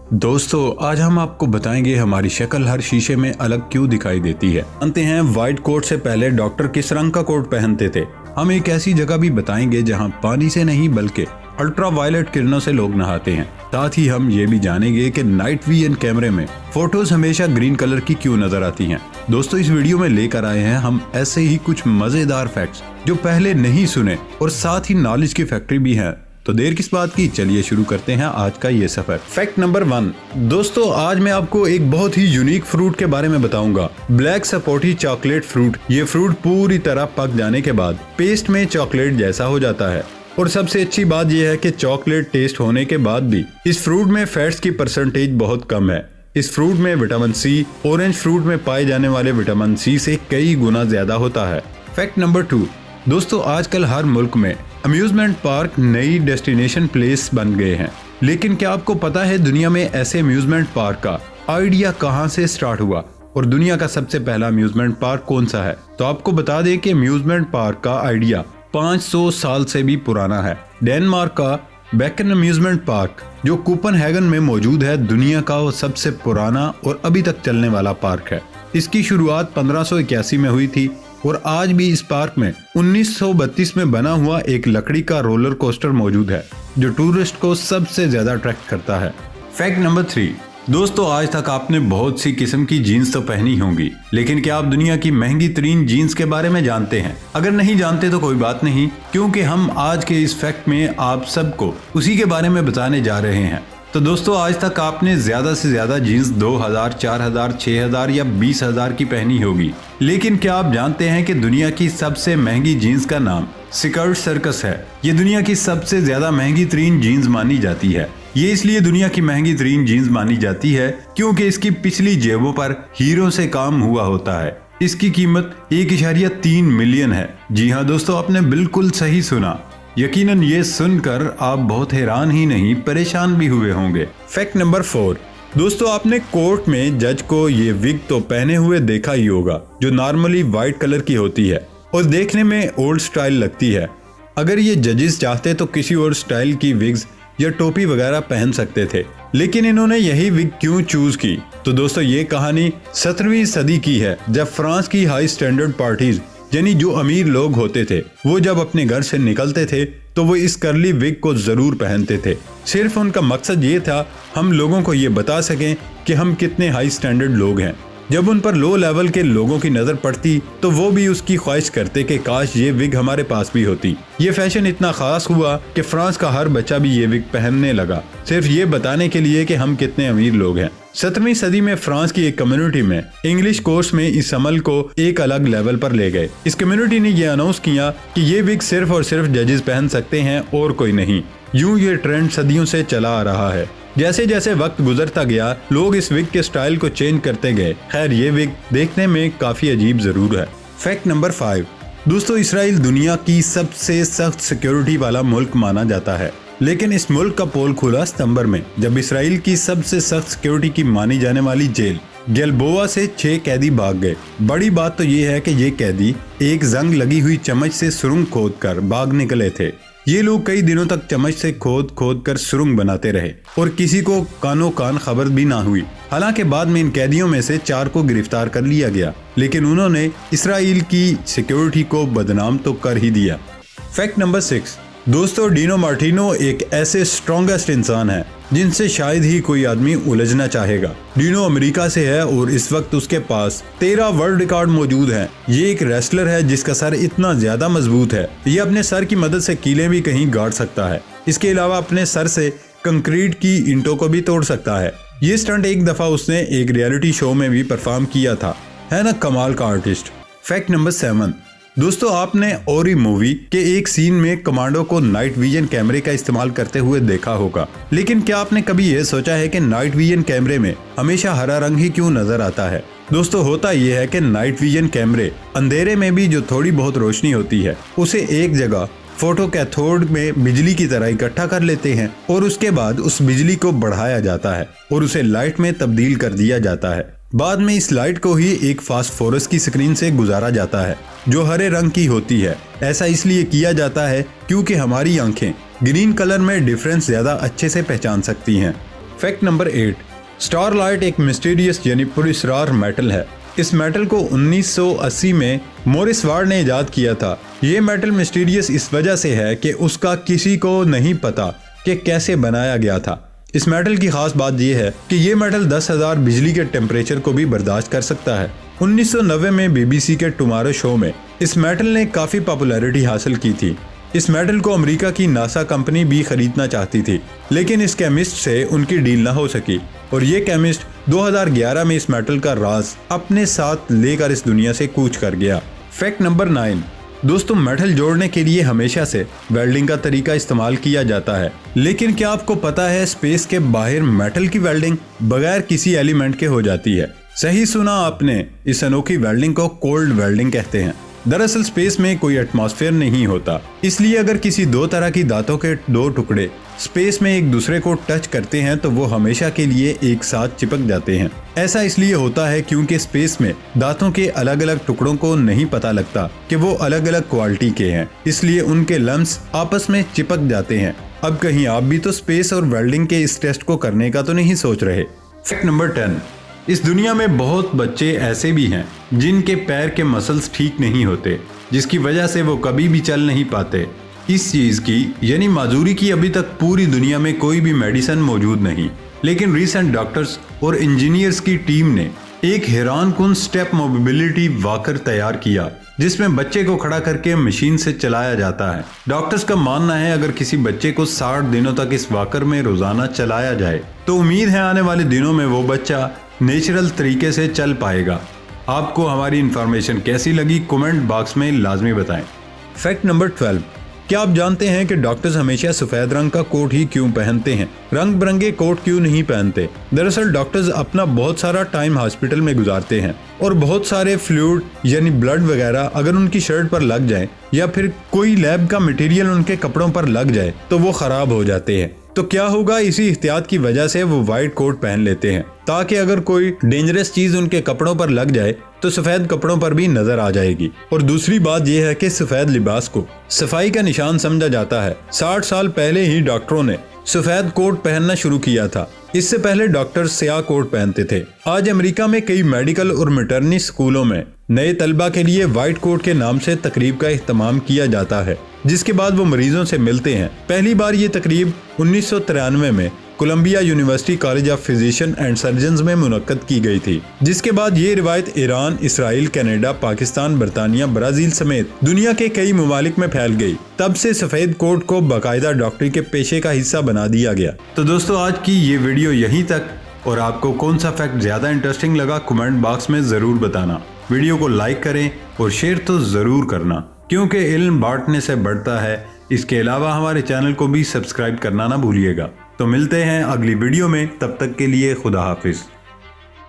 दोस्तों आज हम आपको बताएंगे हमारी शक्ल हर शीशे में अलग क्यों दिखाई देती है। जानते हैं व्हाइट कोट से पहले डॉक्टर किस रंग का कोट पहनते थे। हम एक ऐसी जगह भी बताएंगे जहां पानी से नहीं बल्कि अल्ट्रावायलेट किरणों से लोग नहाते हैं। साथ ही हम ये भी जानेंगे कि नाइट विजन कैमरे में फोटोज हमेशा ग्रीन कलर की क्यों नजर आती हैं। दोस्तों इस वीडियो में लेकर आए हैं हम ऐसे ही कुछ मजेदार फैक्ट्स जो पहले नहीं सुने और साथ ही नॉलेज की फैक्ट्री भी है। तो देर किस बात की, चलिए शुरू करते हैं आज का ये सफर। Fact number 1। दोस्तों आज मैं आपको एक बहुत ही यूनिक फ्रूट के बारे में बताऊंगा, ब्लैक सपोर्टी चॉकलेट फ्रूट। ये फ्रूट पूरी तरह पक जाने के बाद पेस्ट में चॉकलेट जैसा हो जाता है और सबसे अच्छी बात यह है कि चॉकलेट टेस्ट होने के बाद भी इस फ्रूट में फैट्स की परसेंटेज बहुत कम है। इस फ्रूट में विटामिन सी ऑरेंज फ्रूट में पाए जाने वाले विटामिन सी से कई गुना ज्यादा होता है। Fact number 2। दोस्तों आजकल हर मुल्क में अम्यूजमेंट पार्क नई डेस्टिनेशन प्लेस बन गए हैं, लेकिन क्या आपको पता है दुनिया में ऐसे अम्यूजमेंट पार्क का आइडिया कहां से स्टार्ट हुआ और दुनिया का सबसे पहला अम्यूजमेंट पार्क कौन सा है? तो आपको बता दें कि अम्यूजमेंट पार्क का आइडिया 500 साल से भी पुराना है। डेनमार्क का बेकन अम्यूजमेंट पार्क जो कोपेनहेगन में मौजूद है, दुनिया का वो सबसे पुराना और अभी तक चलने वाला पार्क है। इसकी शुरुआत 1581 में हुई थी और आज भी इस पार्क में 1932 में बना हुआ एक लकड़ी का रोलर कोस्टर मौजूद है जो टूरिस्ट को सबसे ज्यादा अट्रैक्ट करता है। Fact number 3। दोस्तों आज तक आपने बहुत सी किस्म की जीन्स तो पहनी होंगी, लेकिन क्या आप दुनिया की महंगी तरीन जीन्स के बारे में जानते हैं? अगर नहीं जानते तो कोई बात नहीं, क्योंकि हम आज के इस फैक्ट में आप सबको उसी के बारे में बताने जा रहे हैं। तो दोस्तों आज तक आपने ज्यादा से ज्यादा जीन्स 2000, 4000, 6000 या 20000 की पहनी होगी, लेकिन क्या आप जानते हैं कि दुनिया की सबसे महंगी जीन्स का नाम स्कर्ट सर्कस है। ये दुनिया की सबसे ज्यादा महंगी तरीन जीन्स मानी जाती है। ये इसलिए दुनिया की महंगी तरीन जीन्स मानी जाती है क्योंकि इसकी पिछली जेबों पर हीरों से काम हुआ होता है। इसकी कीमत 1.3 मिलियन है। जी हाँ दोस्तों, आपने बिल्कुल सही सुना। यकीनन ये सुनकर आप बहुत हैरान ही नहीं परेशान भी हुए होंगे। Fact number 4। दोस्तों आपने कोर्ट में जज को ये विग तो पहने हुए देखा ही होगा जो नॉर्मली व्हाइट कलर की होती है और देखने में ओल्ड स्टाइल लगती है। अगर ये जजेस चाहते तो किसी और स्टाइल की विग्स या टोपी वगैरह पहन सकते थे, लेकिन इन्होंने यही विग क्यों चूज की? तो दोस्तों ये कहानी 17वीं सदी की है, जब फ्रांस की हाई स्टैंडर्ड पार्टीज यानी जो अमीर लोग होते थे वो जब अपने घर से निकलते थे तो वो इस करली विग को जरूर पहनते थे। सिर्फ उनका मकसद ये था हम लोगों को ये बता सकें कि हम कितने हाई स्टैंडर्ड लोग हैं। जब उन पर लो लेवल के लोगों की नजर पड़ती तो वो भी उसकी ख्वाहिश करते कि काश ये विग हमारे पास भी होती। ये फैशन इतना खास हुआ कि फ्रांस का हर बच्चा भी ये विग पहनने लगा, सिर्फ ये बताने के लिए कि हम कितने अमीर लोग हैं। 17वीं सदी में फ्रांस की एक कम्युनिटी में इंग्लिश कोर्स में इस अमल को एक अलग लेवल पर ले गए। इस कम्युनिटी ने ये अनाउंस किया कि ये विग सिर्फ और सिर्फ जजेस पहन सकते हैं और कोई नहीं। यूं ये ट्रेंड सदियों से चला आ रहा है। जैसे जैसे वक्त गुजरता गया लोग इस विग के स्टाइल को चेंज करते गए। खैर ये विग देखने में काफी अजीब जरूर है। Fact number 5। दोस्तों इसराइल दुनिया की सबसे सख्त सिक्योरिटी वाला मुल्क माना जाता है, लेकिन इस मुल्क का पोल खुला सितंबर में जब इसराइल की सबसे सख्त सिक्योरिटी की मानी जाने वाली जेल गेलबोआ से 6 कैदी भाग गए। बड़ी बात तो ये है कि ये कैदी एक जंग लगी हुई चम्मच से सुरंग खोदकर भाग निकले थे। ये लोग कई दिनों तक चम्मच से खोद कर सुरंग बनाते रहे और किसी को कानो कान खबर भी ना हुई। हालांकि बाद में इन कैदियों में से 4 को गिरफ्तार कर लिया गया, लेकिन उन्होंने इसराइल की सिक्योरिटी को बदनाम तो कर ही दिया। Fact number 6। दोस्तों डिनो मार्टिनो एक ऐसे स्ट्रॉन्गेस्ट इंसान है जिनसे शायद ही कोई आदमी उलझना चाहेगा। डिनो अमेरिका से है और इस वक्त उसके पास 13 वर्ल्ड रिकॉर्ड मौजूद हैं। ये एक रेसलर है जिसका सर इतना ज्यादा मजबूत है ये अपने सर की मदद से कीलें भी कहीं गाड़ सकता है। इसके अलावा अपने सर से कंक्रीट की ईंटों को भी तोड़ सकता है। ये स्टंट एक दफा उसने एक रियलिटी शो में भी परफॉर्म किया था। है ना कमाल का आर्टिस्ट। Fact number 7। दोस्तों आपने ओरी मूवी के एक सीन में कमांडो को नाइट विजन कैमरे का इस्तेमाल करते हुए देखा होगा, लेकिन क्या आपने कभी ये सोचा है कि नाइट विजन कैमरे में हमेशा हरा रंग ही क्यों नजर आता है? दोस्तों होता यह है कि नाइट विजन कैमरे अंधेरे में भी जो थोड़ी बहुत रोशनी होती है उसे एक जगह फोटो कैथोड में बिजली की तरह इकट्ठा कर लेते हैं और उसके बाद उस बिजली को बढ़ाया जाता है और उसे लाइट में तब्दील कर दिया जाता है। बाद में इस लाइट को ही एक फास्फोरस की स्क्रीन से गुजारा जाता है जो हरे रंग की होती है। ऐसा इसलिए किया जाता है क्योंकि हमारी आंखें ग्रीन कलर में डिफरेंस ज्यादा अच्छे से पहचान सकती हैं। फैक्ट नंबर 8, स्टारलाइट एक मिस्टीरियस यानी पुरस्कार मेटल है। इस मेटल को 1980 में मॉरिस वार्ड ने इजाद किया था। ये मेटल मिस्टीरियस इस वजह से है कि उसका किसी को नहीं पता कि कैसे बनाया गया था। इस मेटल की खास बात यह है कि ये मेटल 10,000 बिजली के टेम्परेचर को भी बर्दाश्त कर सकता है। 1990 में BBC के टुमारो शो में इस मेटल ने काफी पॉपुलैरिटी हासिल की थी। इस मेटल को अमेरिका की नासा कंपनी भी खरीदना चाहती थी, लेकिन इस केमिस्ट से उनकी डील ना हो सकी और ये केमिस्ट 2011 में इस मेटल का राज अपने साथ लेकर इस दुनिया से कूच कर गया। फैक्ट नंबर 9, दोस्तों मेटल जोड़ने के लिए हमेशा से वेल्डिंग का तरीका इस्तेमाल किया जाता है, लेकिन क्या आपको पता है स्पेस के बाहर मेटल की वेल्डिंग बगैर किसी एलिमेंट के हो जाती है। सही सुना आपने, इस अनोखी वेल्डिंग को कोल्ड वेल्डिंग कहते हैं। दरअसल स्पेस में कोई एटमॉस्फेयर नहीं होता, इसलिए अगर किसी दो तरह की दांतों के दो टुकड़े स्पेस में एक दूसरे को टच करते हैं तो वो हमेशा के लिए एक साथ चिपक जाते हैं। ऐसा इसलिए होता है क्योंकि स्पेस में दांतों के अलग अलग टुकड़ों को नहीं पता लगता कि वो अलग अलग क्वालिटी के हैं, इसलिए उनके लम्स आपस में चिपक जाते हैं। अब कहीं आप भी तो स्पेस और वेल्डिंग के इस टेस्ट को करने का तो नहीं सोच रहे। फैक्ट नंबर 10, इस दुनिया में बहुत बच्चे ऐसे भी हैं जिनके पैर के मसल्स ठीक नहीं होते, जिसकी वजह से वो कभी भी चल नहीं पाते। इस चीज की यानी माजूरी की अभी तक पूरी दुनिया में कोई भी मेडिसिन मौजूद नहीं, लेकिन रिसेंट डॉक्टर्स और इंजीनियर्स की टीम ने एक हैरानकुन स्टेप मोबिलिटी वॉकर तैयार किया, जिसमें बच्चे को खड़ा करके मशीन से चलाया जाता है। डॉक्टर्स का मानना है अगर किसी बच्चे को 60 दिनों तक इस वॉकर में रोजाना चलाया जाए तो उम्मीद है आने वाले दिनों में वो बच्चा नेचुरल तरीके से चल पाएगा। आपको हमारी इंफॉर्मेशन कैसी लगी कमेंट बॉक्स में लाजमी बताएं। फैक्ट नंबर 12, क्या आप जानते हैं कि डॉक्टर्स हमेशा सफेद रंग का कोट ही क्यों पहनते हैं, रंग बिरंगे कोट क्यों नहीं पहनते? दरअसल डॉक्टर्स अपना बहुत सारा टाइम हॉस्पिटल में गुजारते हैं और बहुत सारे फ्लूइड यानी ब्लड वगैरह अगर उनकी शर्ट पर लग जाए या फिर कोई लैब का मटेरियल उनके कपड़ों पर लग जाए तो वो खराब हो जाते हैं। तो क्या होगा, इसी एहतियात की वजह से वो व्हाइट कोट पहन लेते हैं ताकि अगर कोई डेंजरस चीज उनके कपड़ों पर लग जाए तो सफेद कपड़ों पर भी नजर आ जाएगी। और दूसरी बात यह है कि सफेद लिबास को सफाई का निशान समझा जाता है। 60 साल पहले ही डॉक्टरों ने सफेद कोट पहनना शुरू किया था। इससे पहले डॉक्टर स्याह कोट पहनते थे। आज अमेरिका में कई मेडिकल और मैटरनिटी स्कूलों में नए तलबा के लिए व्हाइट कोट के नाम से तकरीब का इख्तिताम किया जाता है, जिसके बाद वो मरीजों से मिलते हैं। पहली बार ये तकरीब 1993 में Columbia University College of physician and surgeons में मुनक्कद की गई थी, जिसके बाद ये रिवायत ईरान, इसराइल, कनाडा, पाकिस्तान, बरतानिया, ब्राजील समेत दुनिया के कई ममालिक में फैल गई। तब से सफेद कोट को बाकायदा डॉक्टरी के पेशे का हिस्सा बना दिया गया। तो दोस्तों आज की ये वीडियो यहीं तक, और आपको कौन सा फैक्ट ज्यादा इंटरेस्टिंग लगा कमेंट बॉक्स में जरूर बताना। वीडियो को लाइक करें और शेयर तो जरूर करना, क्योंकि इल्म बांटने से बढ़ता है। इसके अलावा हमारे चैनल को भी सब्सक्राइब करना ना भूलिएगा। तो मिलते हैं अगली वीडियो में, तब तक के लिए खुदा हाफिज।